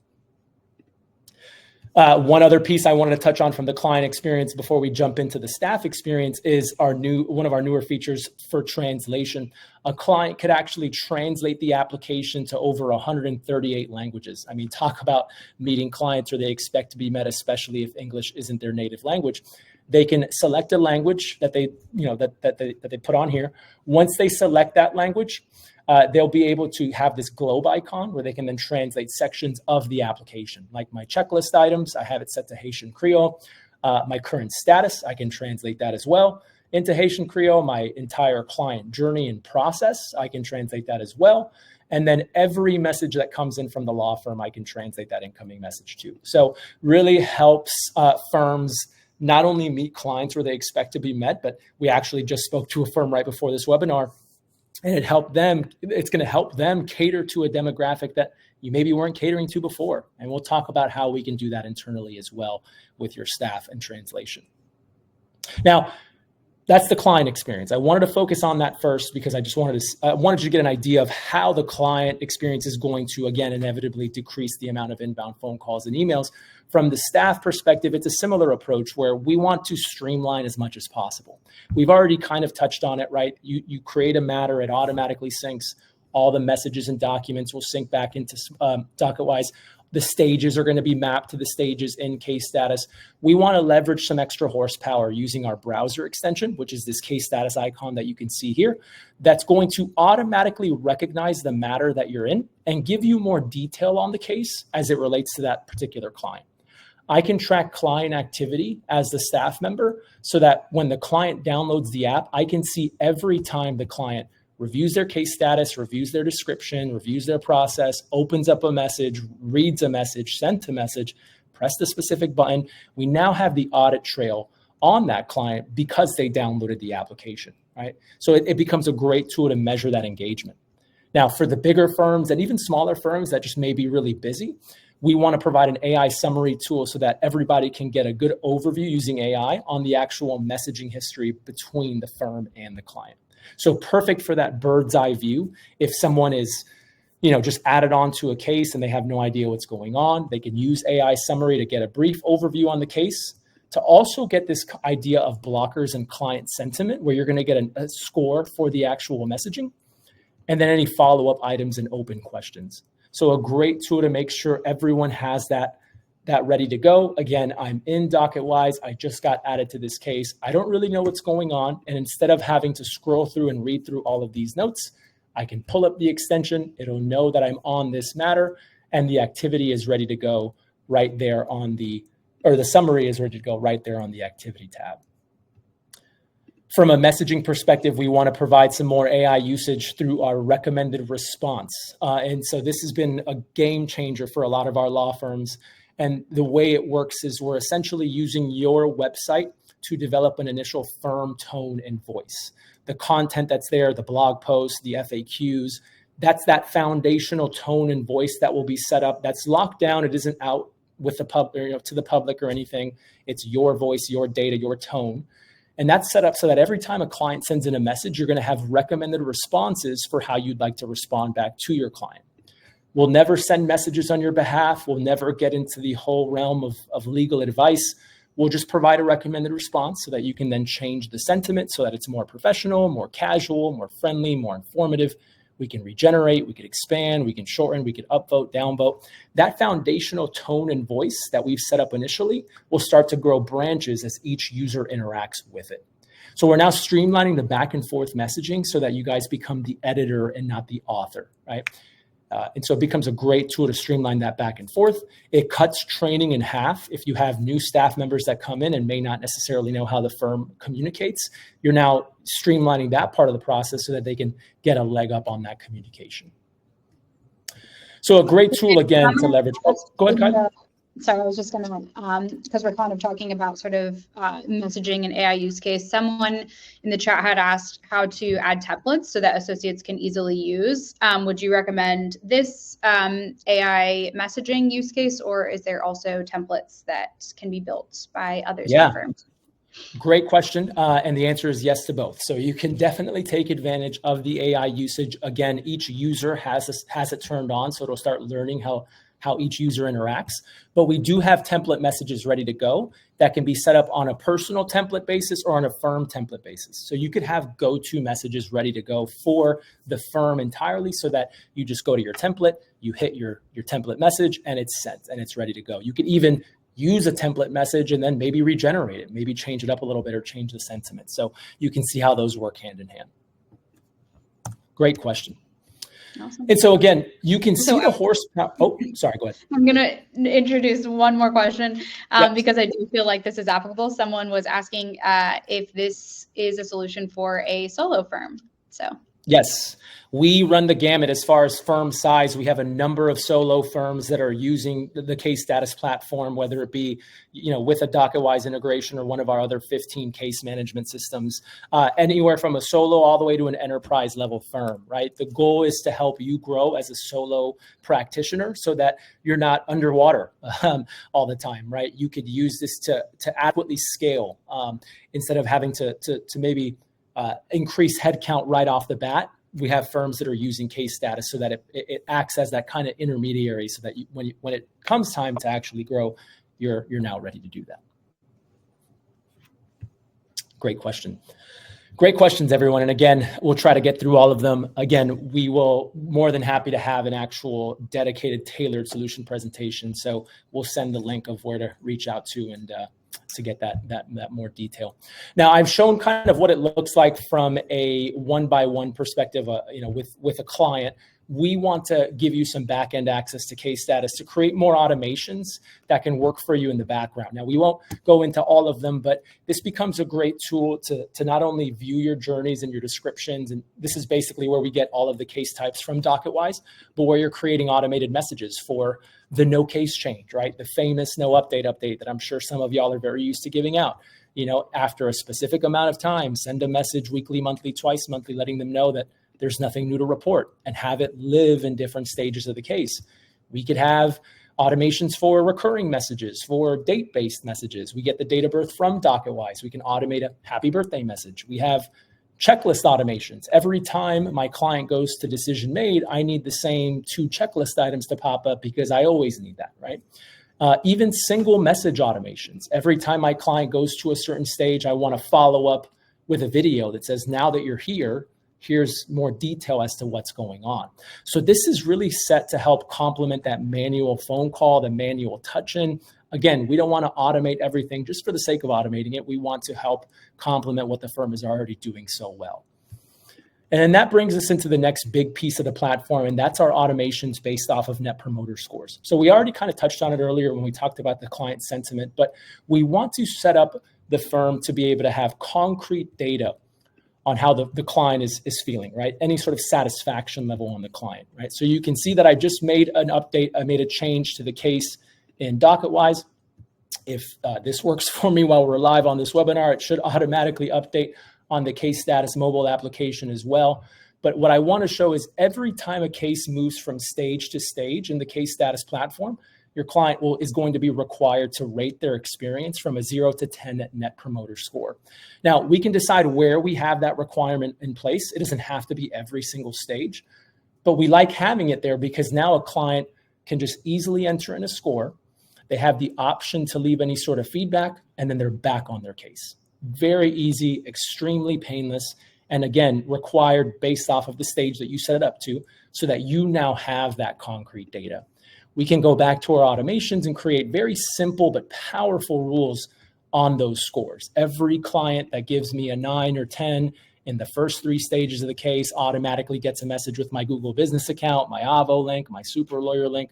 [SPEAKER 3] One other piece I wanted to touch on from the client experience before we jump into the staff experience is one of our newer features for translation. A client could actually translate the application to over 138 languages. I mean, talk about meeting clients where they expect to be met, especially if English isn't their native language. They can select a language that they put on here. Once they select that language, they'll be able to have this globe icon where they can then translate sections of the application. Like my checklist items, I have it set to Haitian Creole. My current status, I can translate that as well into Haitian Creole. My entire client journey and process, I can translate that as well. And then every message that comes in from the law firm, I can translate that incoming message too. So really helps firms not only meet clients where they expect to be met, but we actually just spoke to a firm right before this webinar. And it's going to help them cater to a demographic that you maybe weren't catering to before. And we'll talk about how we can do that internally as well with your staff and translation. Now, that's the client experience. I wanted to focus on that first because I wanted you to get an idea of how the client experience is going to, again, inevitably decrease the amount of inbound phone calls and emails. From the staff perspective, it's a similar approach where we want to streamline as much as possible. We've already kind of touched on it, right? You create a matter, it automatically syncs. All the messages and documents will sync back into Docketwise. The stages are going to be mapped to the stages in Case Status. We want to leverage some extra horsepower using our browser extension, which is this Case Status icon that you can see here. That's going to automatically recognize the matter that you're in and give you more detail on the case as it relates to that particular client. I can track client activity as the staff member so that when the client downloads the app, I can see every time the client reviews their case status, reviews their description, reviews their process, opens up a message, reads a message, sent a message, press the specific button. We now have the audit trail on that client because they downloaded the application, right? So it becomes a great tool to measure that engagement. Now, for the bigger firms and even smaller firms that just may be really busy, we want to provide an AI summary tool so that everybody can get a good overview using AI on the actual messaging history between the firm and the client. So perfect for that bird's eye view. If someone is, just added onto a case and they have no idea what's going on, they can use AI summary to get a brief overview on the case, to also get this idea of blockers and client sentiment, where you're going to get a score for the actual messaging, and then any follow-up items and open questions. So a great tool to make sure everyone has that ready to go. Again, I'm in Docketwise. I just got added to this case. I don't really know what's going on. And instead of having to scroll through and read through all of these notes, I can pull up the extension. It'll know that I'm on this matter, and the activity is ready to go right there the summary is ready to go right there on the activity tab. From a messaging perspective, we want to provide some more AI usage through our recommended response. And so this has been a game changer for a lot of our law firms. And the way it works is we're essentially using your website to develop an initial firm tone and voice. The content that's there, the blog posts, the FAQs, that's that foundational tone and voice that will be set up. That's locked down. It isn't out with the to the public or anything. It's your voice, your data, your tone. And that's set up so that every time a client sends in a message, you're going to have recommended responses for how you'd like to respond back to your client. We'll never send messages on your behalf. We'll never get into the whole realm of legal advice. We'll just provide a recommended response so that you can then change the sentiment so that it's more professional, more casual, more friendly, more informative. We can regenerate, we can expand, we can shorten, we can upvote, downvote. That foundational tone and voice that we've set up initially will start to grow branches as each user interacts with it. So we're now streamlining the back and forth messaging so that you guys become the editor and not the author, right? And so it becomes a great tool to streamline that back and forth. It cuts training in half. If you have new staff members that come in and may not necessarily know how the firm communicates, you're now streamlining that part of the process so that they can get a leg up on that communication. So a great tool, again, to leverage. Oh, go ahead, Kyle.
[SPEAKER 1] Sorry, I was just going to, because we're kind of talking about sort of messaging and AI use case. Someone in the chat had asked how to add templates so that associates can easily use. Would you recommend this AI messaging use case, or is there also templates that can be built by others in the firm?
[SPEAKER 3] Great question. And the answer is yes to both. So you can definitely take advantage of the AI usage. Again, each user has it turned on, so it'll start learning how each user interacts. But we do have template messages ready to go that can be set up on a personal template basis or on a firm template basis. So you could have go-to messages ready to go for the firm entirely so that you just go to your template, you hit your template message, and it's sent and it's ready to go. You could even use a template message and then maybe regenerate it, maybe change it up a little bit or change the sentiment. So you can see how those work hand in hand. Great question. Awesome. And so again, you can see the horsepower. Oh, sorry, go ahead.
[SPEAKER 1] I'm going to introduce one more question because I do feel like this is applicable. Someone was asking if this is a solution for a solo firm. So
[SPEAKER 3] Yes, we run the gamut as far as firm size. We have a number of solo firms that are using the Case Status platform, whether it be, with a Docketwise integration or one of our other 15 case management systems, anywhere from a solo all the way to an enterprise level firm, right? The goal is to help you grow as a solo practitioner so that you're not underwater all the time, right? You could use this to adequately scale instead of having to maybe increase headcount right off the bat. We have firms that are using Case Status so that it acts as that kind of intermediary, so that when it comes time to actually grow, you're now ready to do that. Great question. Great questions, everyone. And again, we'll try to get through all of them. Again, we will more than happy to have an actual dedicated tailored solution presentation. So we'll send the link of where to reach out to and to get that more detail. Now, I've shown kind of what it looks like from a one-by-one perspective. With a client, we want to give you some back-end access to Case Status to create more automations that can work for you in the background. Now, we won't go into all of them, but this becomes a great tool to not only view your journeys and your descriptions, and this is basically where we get all of the case types from Docketwise, but where you're creating automated messages for the no case change, right? The famous no update that I'm sure some of y'all are very used to giving out. After a specific amount of time, send a message weekly, monthly, twice monthly, letting them know that there's nothing new to report, and have it live in different stages of the case. We could have automations for recurring messages, for date-based messages. We get the date of birth from Docketwise. We can automate a happy birthday message. We have checklist automations. Every time my client goes to decision made, I need the same 2 checklist items to pop up because I always need that, right? Even single message automations. Every time my client goes to a certain stage, I want to follow up with a video that says, now that you're here, here's more detail as to what's going on. So this is really set to help complement that manual phone call, the manual touch-in. Again, we don't want to automate everything just for the sake of automating it. We want to help complement what the firm is already doing so well. And then that brings us into the next big piece of the platform, and that's our automations based off of Net Promoter Scores. So we already kind of touched on it earlier when we talked about the client sentiment, but we want to set up the firm to be able to have concrete data on how the client is feeling, right? Any sort of satisfaction level on the client, right? So you can see that I just made an update. I made a change to the case in Docketwise. If this works for me while we're live on this webinar, it should automatically update on the Case Status mobile application as well. But what I want to show is every time a case moves from stage to stage in the Case Status platform, your client is going to be required to rate their experience from a 0 to 10 Net Promoter Score. Now, we can decide where we have that requirement in place. It doesn't have to be every single stage, but we like having it there because now a client can just easily enter in a score. They have the option to leave any sort of feedback, and then they're back on their case. Very easy, extremely painless, and again, required based off of the stage that you set it up to, so that you now have that concrete data. We can go back to our automations and create very simple but powerful rules on those scores. Every client that gives me a 9 or 10 in the first 3 stages of the case automatically gets a message with my Google Business account, my Avo link, my Super Lawyer link.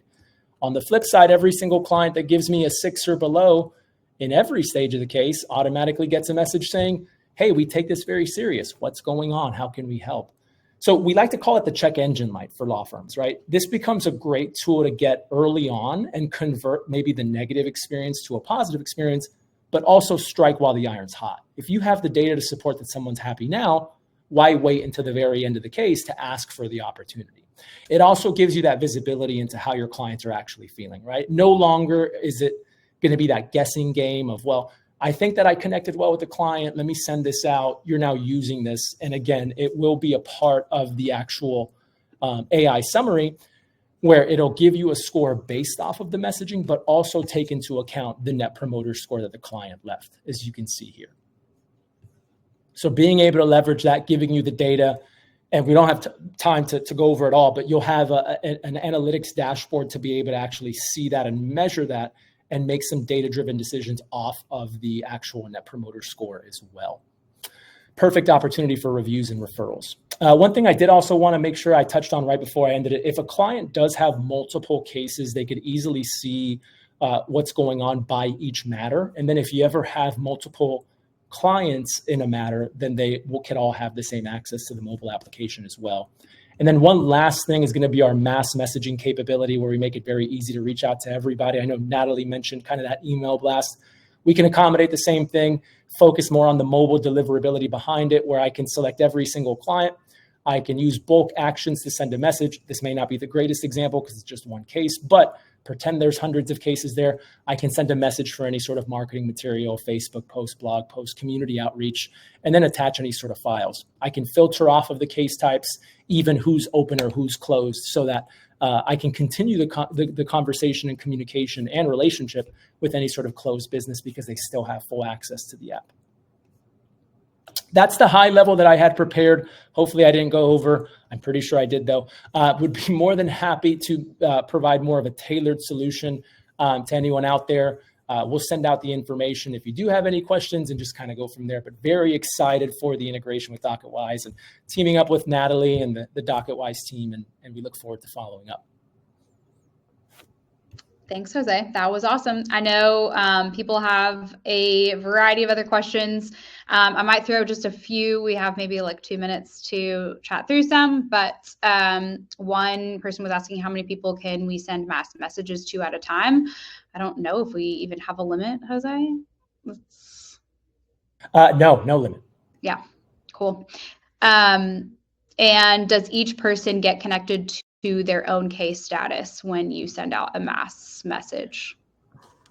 [SPEAKER 3] On the flip side, every single client that gives me a 6 or below in every stage of the case automatically gets a message saying, hey, we take this very serious. What's going on? How can we help? So we like to call it the check engine light for law firms, right? This becomes a great tool to get early on and convert maybe the negative experience to a positive experience, but also strike while the iron's hot. If you have the data to support that someone's happy now, why wait until the very end of the case to ask for the opportunity? It also gives you that visibility into how your clients are actually feeling, right? No longer is it going to be that guessing game of, well, I think that I connected well with the client. Let me send this out. You're now using this. And again, it will be a part of the actual AI summary where it'll give you a score based off of the messaging, but also take into account the Net Promoter Score that the client left, as you can see here. So being able to leverage that, giving you the data, and we don't have time to go over it all, but you'll have an analytics dashboard to be able to actually see that and measure that and make some data-driven decisions off of the actual Net Promoter Score as well. Perfect opportunity for reviews and referrals. One thing I did also want to make sure I touched on right before I ended it, if a client does have multiple cases, they could easily see what's going on by each matter. And then if you ever have multiple clients in a matter, then they can all have the same access to the mobile application as well. And then one last thing is going to be our mass messaging capability, where we make it very easy to reach out to everybody. I know Natalie mentioned kind of that email blast. We can accommodate the same thing, focus more on the mobile deliverability behind it, where I can select every single client. I can use bulk actions to send a message. This may not be the greatest example because it's just one case, but pretend there's hundreds of cases there. I can send a message for any sort of marketing material, Facebook post, blog post, community outreach, and then attach any sort of files. I can filter off of the case types, even who's open or who's closed, so that I can continue the conversation and communication and relationship with any sort of closed business because they still have full access to the app. That's the high level that I had prepared. Hopefully I didn't go over. I'm pretty sure I did though. Would be more than happy to provide more of a tailored solution to anyone out there. We'll send out the information if you do have any questions and just kind of go from there. But very excited for the integration with Docketwise and teaming up with Natalie and the Docketwise team. And we look forward to following up.
[SPEAKER 1] Thanks, Jose. That was awesome. I know people have a variety of other questions. I might throw just a few. We have maybe like 2 minutes to chat through some, but one person was asking how many people can we send mass messages to at a time? I don't know if we even have a limit, Jose.
[SPEAKER 3] No limit.
[SPEAKER 1] Yeah, cool. And does each person get connected to their own case status when you send out a mass message?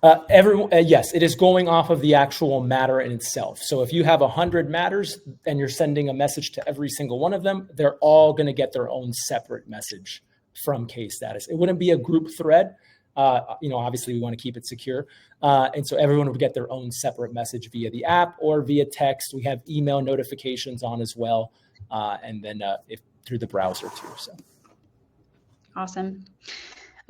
[SPEAKER 3] Yes, it is going off of the actual matter in itself. So if you have 100 matters and you're sending a message to every single one of them, they're all going to get their own separate message from Case Status. It wouldn't be a group thread. Obviously we want to keep it secure. And so everyone would get their own separate message via the app or via text. We have email notifications on as well. And then through the browser too. So.
[SPEAKER 1] Awesome.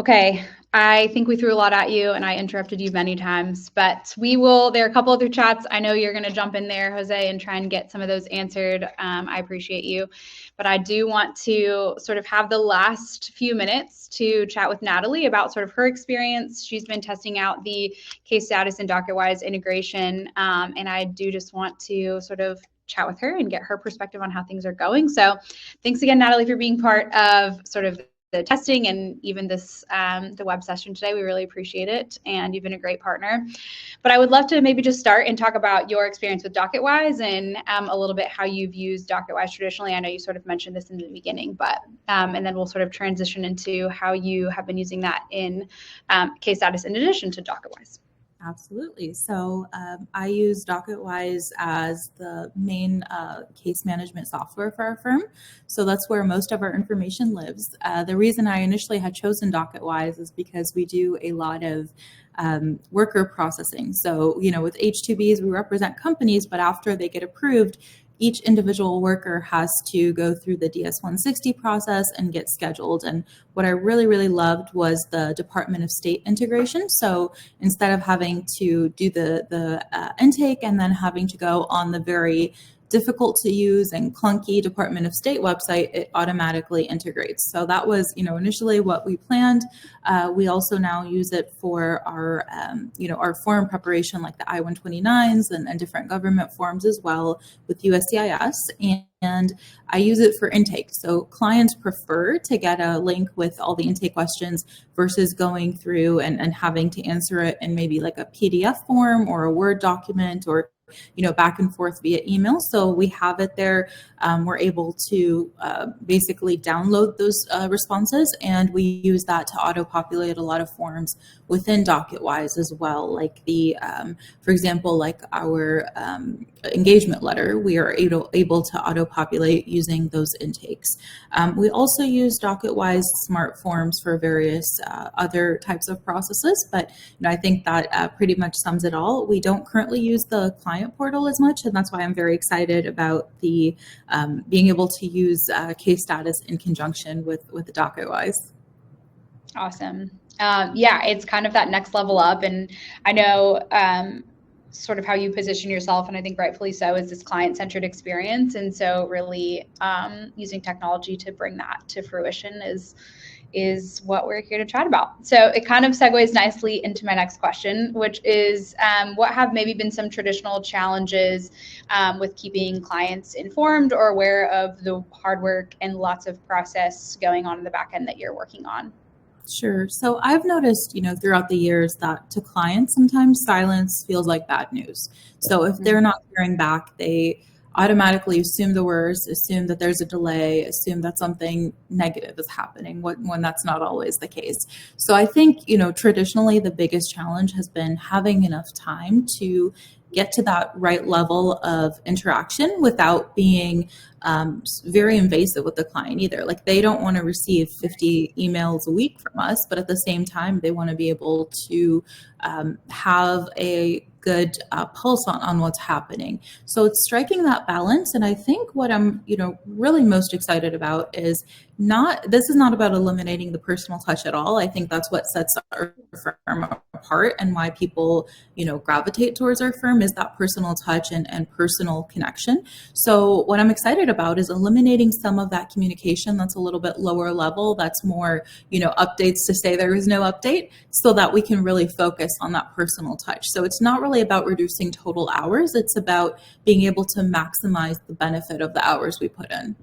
[SPEAKER 1] Okay, I think we threw a lot at you and I interrupted you many times, but there are a couple other chats. I know you're going to jump in there, Jose, and try and get some of those answered. I appreciate you, but I do want to sort of have the last few minutes to chat with Natalie about sort of her experience. She's been testing out the Case Status and Docketwise integration, and I do just want to sort of chat with her and get her perspective on how things are going. So thanks again, Natalie, for being part of sort of the testing and even this the web session today. We really appreciate it, and you've been a great partner. But I would love to maybe just start and talk about your experience with Docketwise and a little bit how you've used Docketwise traditionally. I know you sort of mentioned this in the beginning, but and then we'll sort of transition into how you have been using that in Case Status in addition to Docketwise.
[SPEAKER 4] Absolutely. So I use Docketwise as the main case management software for our firm. So that's where most of our information lives. The reason I initially had chosen Docketwise is because we do a lot of worker processing. So, with H-2Bs, we represent companies, but after they get approved, each individual worker has to go through the DS-160 process and get scheduled. And what I really, really loved was the Department of State integration. So instead of having to do the intake and then having to go on the very difficult to use and clunky Department of State website, it automatically integrates. So that was, initially what we planned. We also now use it for our, our form preparation, like the I-129s and different government forms as well with USCIS. And I use it for intake. So clients prefer to get a link with all the intake questions versus going through and having to answer it in maybe like a PDF form or a Word document or back and forth via email. So we have it there. We're able to basically download those responses, and we use that to auto-populate a lot of forms within Docketwise as well. Like for example, like our engagement letter, we are able to auto-populate using those intakes. We also use Docketwise Smart Forms for various other types of processes, but I think that pretty much sums it all. We don't currently use the client portal as much, and that's why I'm very excited about the being able to use Case Status in conjunction with Docketwise.
[SPEAKER 1] Awesome. Yeah, it's kind of that next level up, and I know sort of how you position yourself, and I think rightfully so, is this client-centered experience. And so really using technology to bring that to fruition is is what we're here to chat about. So it kind of segues nicely into my next question, which is what have maybe been some traditional challenges with keeping clients informed or aware of the hard work and lots of process going on in the back end that you're working on?
[SPEAKER 4] Sure. So I've noticed, throughout the years that to clients, sometimes silence feels like bad news. So if they're not hearing back, they automatically assume the worst, assume that there's a delay, assume that something negative is happening when that's not always the case. So I think, traditionally the biggest challenge has been having enough time to get to that right level of interaction without being very invasive with the client either. Like they don't want to receive 50 emails a week from us, but at the same time, they want to be able to have a good pulse on what's happening. So it's striking that balance. And I think what I'm, really most excited about is this is not about eliminating the personal touch at all. I think that's what sets our firm apart and why people, gravitate towards our firm is that personal touch and personal connection. So what I'm excited about is eliminating some of that communication that's a little bit lower level, that's more, updates to say there is no update, so that we can really focus on that personal touch. So it's not really about reducing total hours. It's about being able to maximize the benefit of the hours we put in.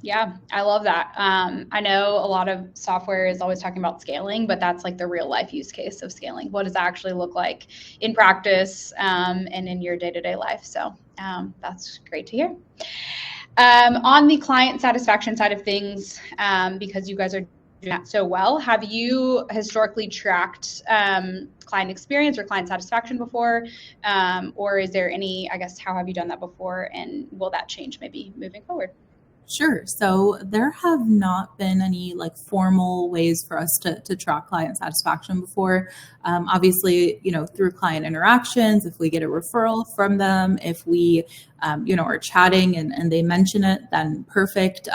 [SPEAKER 1] Yeah, I love that. I know a lot of software is always talking about scaling, but that's like the real life use case of scaling. What does that actually look like in practice and in your day-to-day life? So that's great to hear. On the client satisfaction side of things, because you guys are doing that so well, have you historically tracked client experience or client satisfaction before? Or is there any, how have you done that before, and will that change maybe moving forward?
[SPEAKER 4] Sure. So there have not been any like ways for us to track client satisfaction before. Obviously, through client interactions, if we get a referral from them, if we, are chatting and they mention it, then perfect.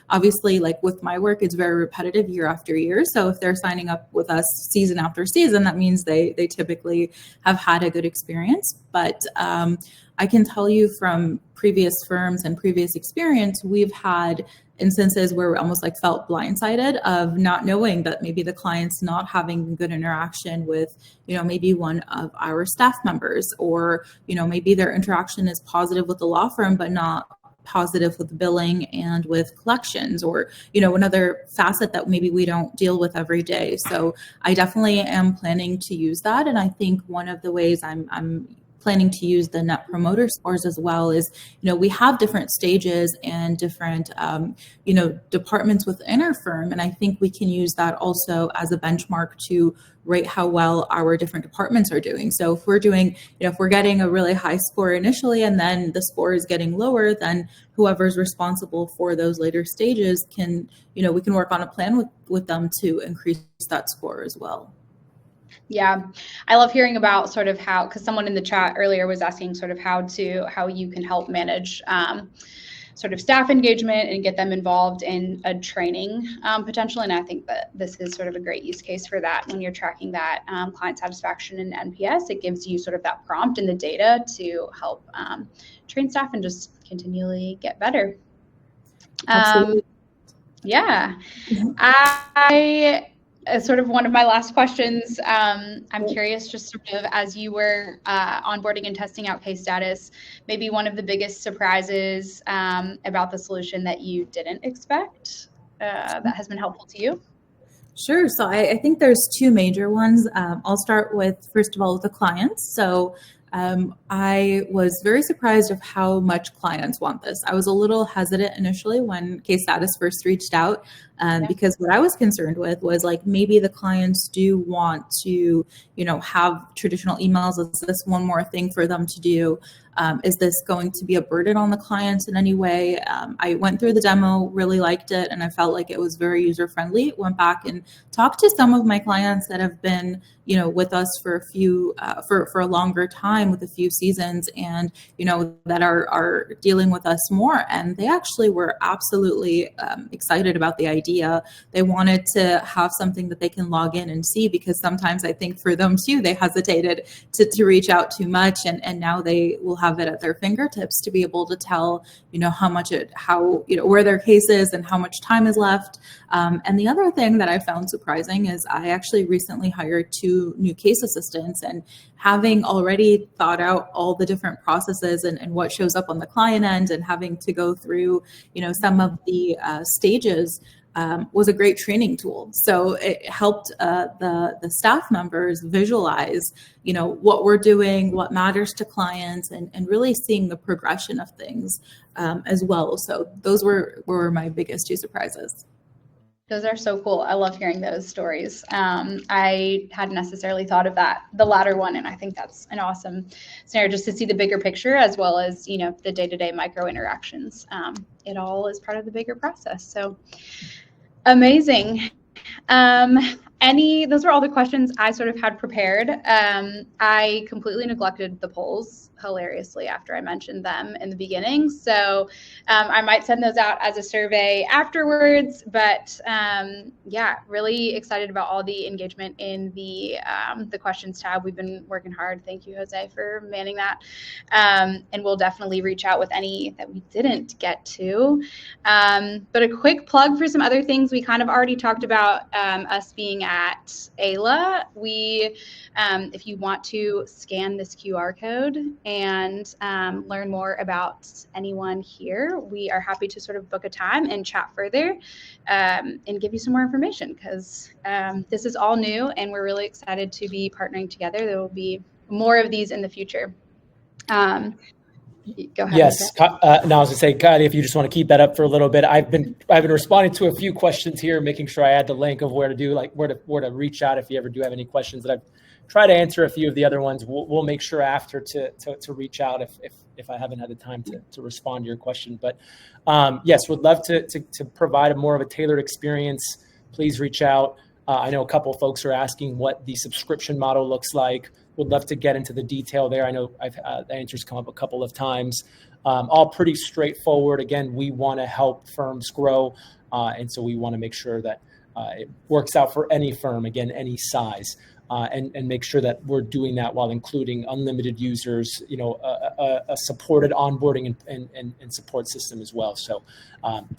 [SPEAKER 4] Obviously, like with my work, it's very repetitive year after year. So if they're signing up with us season after season, that means they typically have had a good experience. But I can tell you from previous firms and previous experience, we've had instances where we almost like felt blindsided of not knowing that maybe the client's not having good interaction with, maybe one of our staff members, or, maybe their interaction is positive with the law firm, but not positive with billing and with collections, or, another facet that maybe we don't deal with every day. So I definitely am planning to use that. And I think one of the ways I'm planning to use the Net Promoter Scores as well is, we have different stages and different, departments within our firm. And I think we can use that also as a benchmark to rate how well our different departments are doing. So if we're doing, if we're getting a really high score initially, and then the score is getting lower, then whoever's responsible for those later stages can, we can work on a plan with them to increase that score as well.
[SPEAKER 1] Yeah, I love hearing about sort of how, because someone in the chat earlier was asking sort of how you can help manage sort of staff engagement and get them involved in a training potential. And I think that this is sort of a great use case for that. When you're tracking that client satisfaction and NPS, it gives you sort of that prompt in the data to help train staff and just continually get better.
[SPEAKER 4] Absolutely.
[SPEAKER 1] Yeah, I sort of one of my last questions. I'm curious, just sort of as you were onboarding and testing out Case Status, maybe one of the biggest surprises about the solution that you didn't expect that has been helpful to you?
[SPEAKER 4] Sure. So I think there's two major ones. I'll start with, first of all, with the clients. So I was very surprised of how much clients want this. I was a little hesitant initially when Case Status first reached out, because what I was concerned with was like, maybe the clients do want to, have traditional emails. Is this one more thing for them to do? Is this going to be a burden on the clients in any way? I went through the demo, really liked it, and I felt like it was very user-friendly. Went back and talked to some of my clients that have been, with us for a longer time. time with a few seasons and, that are dealing with us more. And they actually were absolutely excited about the idea. They wanted to have something that they can log in and see, because sometimes I think for them too, they hesitated to reach out too much. And now they will have it at their fingertips to be able to tell, where their case is and how much time is left. And the other thing that I found surprising is I actually recently hired 2 new case assistants, and having already thought out all the different processes and what shows up on the client end, and having to go through, some of the stages was a great training tool. So it helped the staff members visualize, what we're doing, what matters to clients, and really seeing the progression of things as well. So those were my biggest 2 surprises.
[SPEAKER 1] Those are so cool. I love hearing those stories. I hadn't necessarily thought of the latter one, and I think that's an awesome scenario, just to see the bigger picture as well as, the day-to-day micro interactions. It all is part of the bigger process. So amazing. Those were all the questions I sort of had prepared. I completely neglected the polls hilariously after I mentioned them in the beginning. So I might send those out as a survey afterwards, but really excited about all the engagement in the questions tab. We've been working hard. Thank you, Jose, for manning that. And we'll definitely reach out with any that we didn't get to. But a quick plug for some other things. We kind of already talked about us being at AILA. If you want to scan this QR code and learn more about anyone here, we are happy to sort of book a time and chat further and give you some more information, because this is all new and we're really excited to be partnering together. There will be more of these in the future. Go ahead.
[SPEAKER 3] Yes. Now I was going to say, Kylie, if you just want to keep that up for a little bit, I've been responding to a few questions here, making sure I add the link of where to reach out if you ever do have any questions. That I've tried to answer a few of the other ones. We'll make sure after to reach out if I haven't had the time to respond to your question. But yes, would love to provide more of a tailored experience. Please reach out. I know a couple of folks are asking what the subscription model looks like. Would love to get into the detail there. I know the answers come up a couple of times. All pretty straightforward. Again, we want to help firms grow, and so we want to make sure that it works out for any firm, again, any size, and make sure that we're doing that while including unlimited users, a supported onboarding and support system as well. So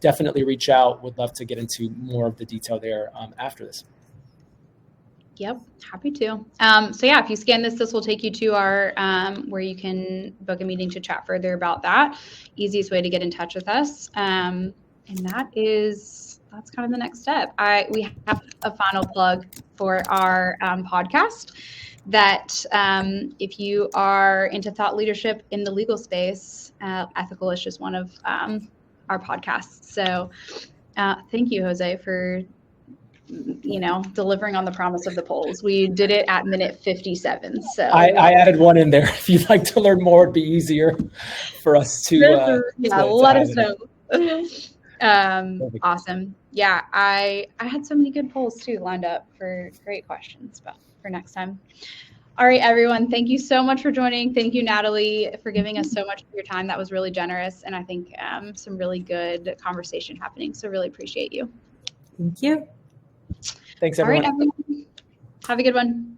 [SPEAKER 3] definitely reach out. Would love to get into more of the detail there after this.
[SPEAKER 1] Yep, happy to. If you scan this will take you to our where you can book a meeting to chat further about that. Easiest way to get in touch with us. And that's kind of the next step. We have a final plug for our podcast that if you are into thought leadership in the legal space, Ethical is just one of our podcasts. So thank you, Jose, for delivering on the promise of the polls. We did it at minute 57. So I
[SPEAKER 3] added one in there. If you'd like to learn more, it'd be easier for us to
[SPEAKER 1] let us know. Awesome. Yeah, I had so many good polls too lined up for great questions, but for next time. All right, everyone. Thank you so much for joining. Thank you, Natalie, for giving us so much of your time. That was really generous. And I think some really good conversation happening. So really appreciate you.
[SPEAKER 4] Thank you.
[SPEAKER 3] Thanks, everyone.
[SPEAKER 1] All right, everyone. Have a good one.